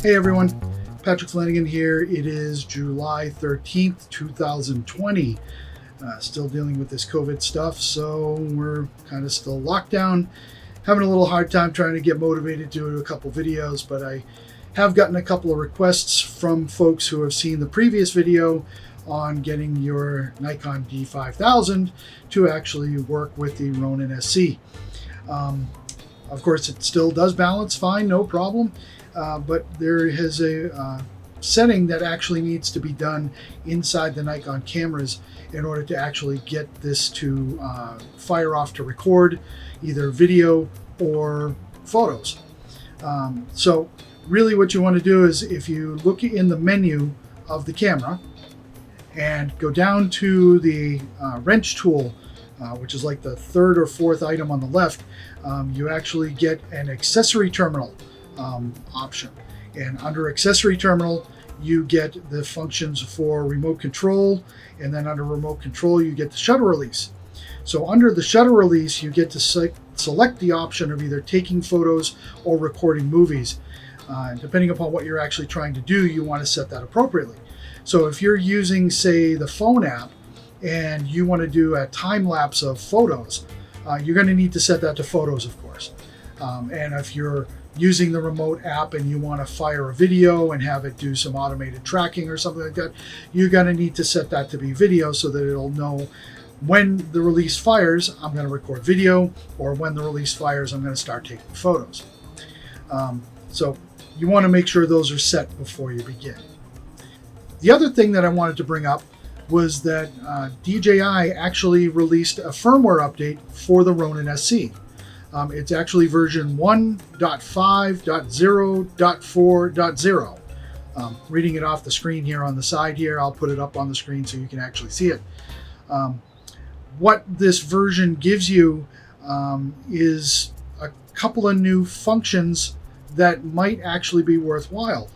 Hey everyone, Patrick Flanagan here. It is July 13th, 2020. Still dealing with this COVID stuff, so we're kind of still locked down. Having a little hard time trying to get motivated to do a couple videos, but I have gotten a couple of requests from folks who have seen the previous video on getting your Nikon D5000 to actually work with the Ronin SC. Of course, it still does balance fine, no problem. But there is a setting that actually needs to be done inside the Nikon cameras in order to actually get this to fire off to record either video or photos. So really what you want to do is, if you look in the menu of the camera and go down to the wrench tool, which is like the third or fourth item on the left, you actually get an accessory terminal option. And under accessory terminal, you get the functions for remote control, and then under remote control, you get the shutter release. So under the shutter release, you get to select the option of either taking photos or recording movies. Depending upon what you're actually trying to do, you want to set that appropriately. So if you're using, say, the phone app, and you want to do a time lapse of photos, you're going to need to set that to photos, of course. And if you're using the remote app and you want to fire a video and have it do some automated tracking or something like that, you're going to need to set that to be video so that it'll know when the release fires, I'm going to record video, or when the release fires, I'm going to start taking photos. So you want to make sure those are set before you begin. The other thing that I wanted to bring up was that DJI actually released a firmware update for the Ronin SC. It's actually version 1.5.0.4.0. Reading it off the screen here on the side here, I'll put it up on the screen so you can actually see it. What this version gives you is a couple of new functions that might actually be worthwhile.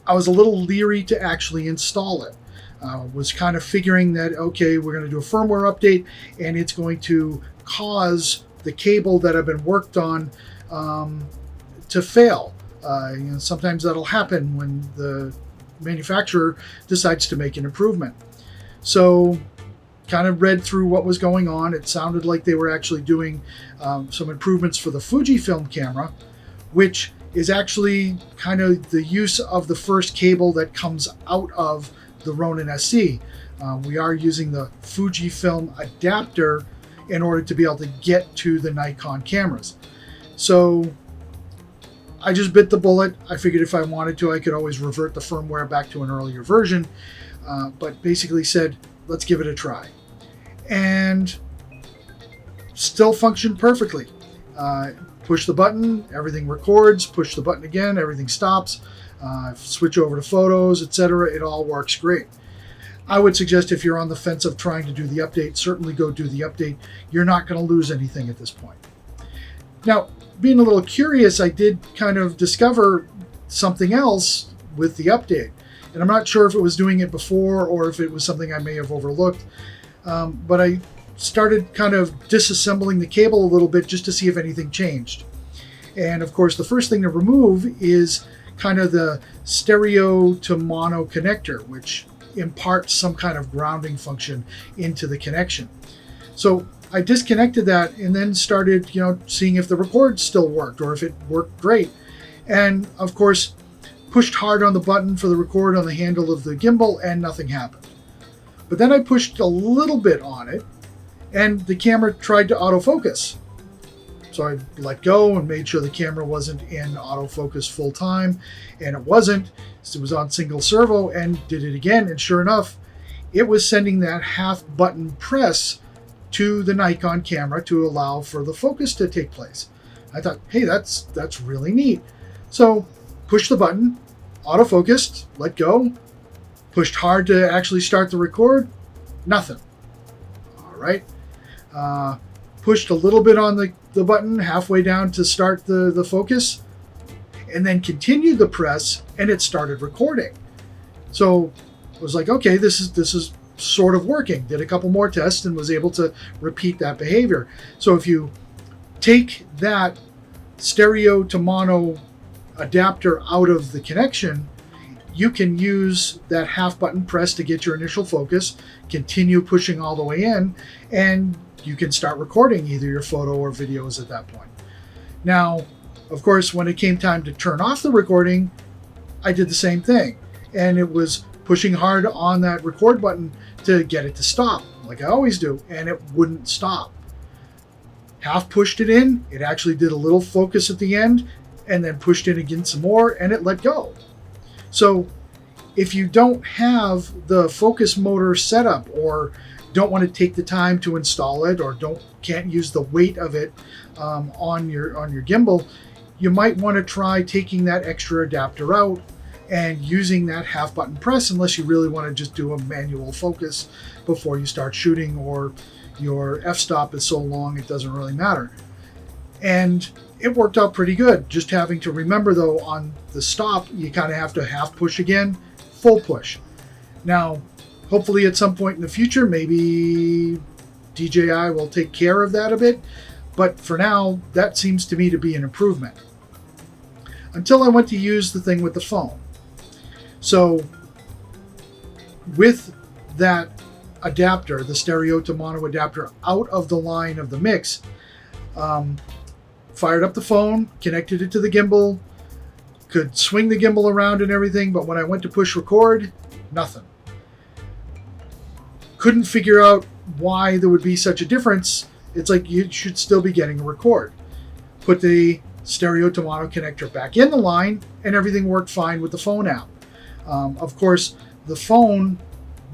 I was a little leery to actually install it. Was kind of figuring that, okay, we're going to do a firmware update and it's going to cause the cable that have been worked on to fail. Sometimes that'll happen when the manufacturer decides to make an improvement. So kind of read through what was going on. It sounded like they were actually doing some improvements for the Fujifilm camera, which is actually kind of the use of the first cable that comes out of the Ronin SC. We are using the Fujifilm adapter in order to be able to get to the Nikon cameras. So I just bit the bullet. I figured if I wanted to, I could always revert the firmware back to an earlier version, but basically said, let's give it a try. And still functioned perfectly. Push the button, everything records. Push the button again, everything stops. Switch over to photos, etc. It all works great. I would suggest, if you're on the fence of trying to do the update, certainly go do the update. You're not going to lose anything at this point. Now, being a little curious, I did kind of discover something else with the update. And I'm not sure if it was doing it before or if it was something I may have overlooked. But I started kind of disassembling the cable a little bit just to see if anything changed. And of course, the first thing to remove is kind of the stereo to mono connector, which imparts some kind of grounding function into the connection. So I disconnected that and then started, seeing if the record still worked or if it worked great. And of course, pushed hard on the button for the record on the handle of the gimbal and nothing happened. But then I pushed a little bit on it and the camera tried to autofocus. So I let go and made sure the camera wasn't in autofocus full time, and it wasn't. So it was on single servo, and did it again, and sure enough, it was sending that half button press to the Nikon camera to allow for the focus to take place. I thought, hey, that's really neat. So pushed the button, autofocused, let go, pushed hard to actually start the record, nothing. All right. Pushed a little bit on the button halfway down to start the focus, and then continued the press, and it started recording. So I was like, okay, this is sort of working. Did a couple more tests and was able to repeat that behavior. So if you take that stereo to mono adapter out of the connection, you can use that half button press to get your initial focus, continue pushing all the way in, and you can start recording either your photo or videos at that point. Now, of course, when it came time to turn off the recording, I did the same thing. And it was pushing hard on that record button to get it to stop, like I always do, and it wouldn't stop. Half pushed it in, it actually did a little focus at the end, and then pushed in again some more, and it let go. So if you don't have the focus motor set up, or don't want to take the time to install it, or can't use the weight of it on your gimbal, you might want to try taking that extra adapter out and using that half button press, unless you really want to just do a manual focus before you start shooting, or your f-stop is so long it doesn't really matter. And it worked out pretty good. Just having to remember, though, on the stop, you kind of have to half push again, full push. Now, hopefully at some point in the future, maybe DJI will take care of that a bit. But for now, that seems to me to be an improvement. Until I went to use the thing with the phone. So with that adapter, the stereo to mono adapter, out of the line of the mix, fired up the phone, connected it to the gimbal, could swing the gimbal around and everything, but when I went to push record, nothing. Couldn't figure out why there would be such a difference. It's like you should still be getting a record. Put the stereo to mono connector back in the line, and everything worked fine with the phone app. Of course, the phone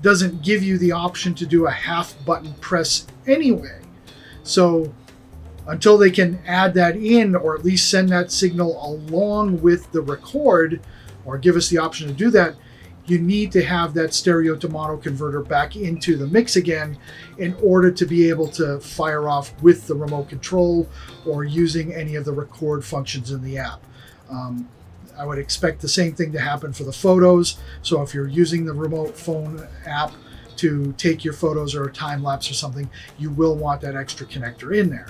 doesn't give you the option to do a half button press anyway. So until they can add that in, or at least send that signal along with the record, or give us the option to do that, you need to have that stereo to mono converter back into the mix again in order to be able to fire off with the remote control or using any of the record functions in the app. I would expect the same thing to happen for the photos. So if you're using the remote phone app to take your photos or a time lapse or something, you will want that extra connector in there.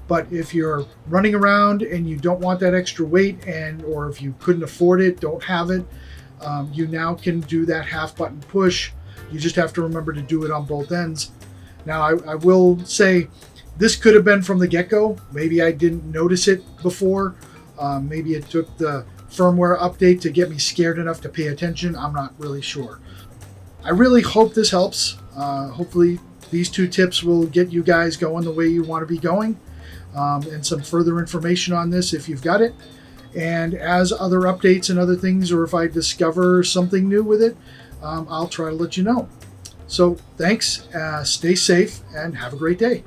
But if you're running around and you don't want that extra weight, or if you couldn't afford it, don't have it, you now can do that half button push. You just have to remember to do it on both ends. Now, I will say this could have been from the get-go. Maybe I didn't notice it before. Maybe it took the firmware update to get me scared enough to pay attention. I'm not really sure. I really hope this helps. Hopefully these two tips will get you guys going the way you want to be going. And some further information on this if you've got it. And as other updates and other things, or if I discover something new with it, I'll try to let you know. So thanks, stay safe, and have a great day.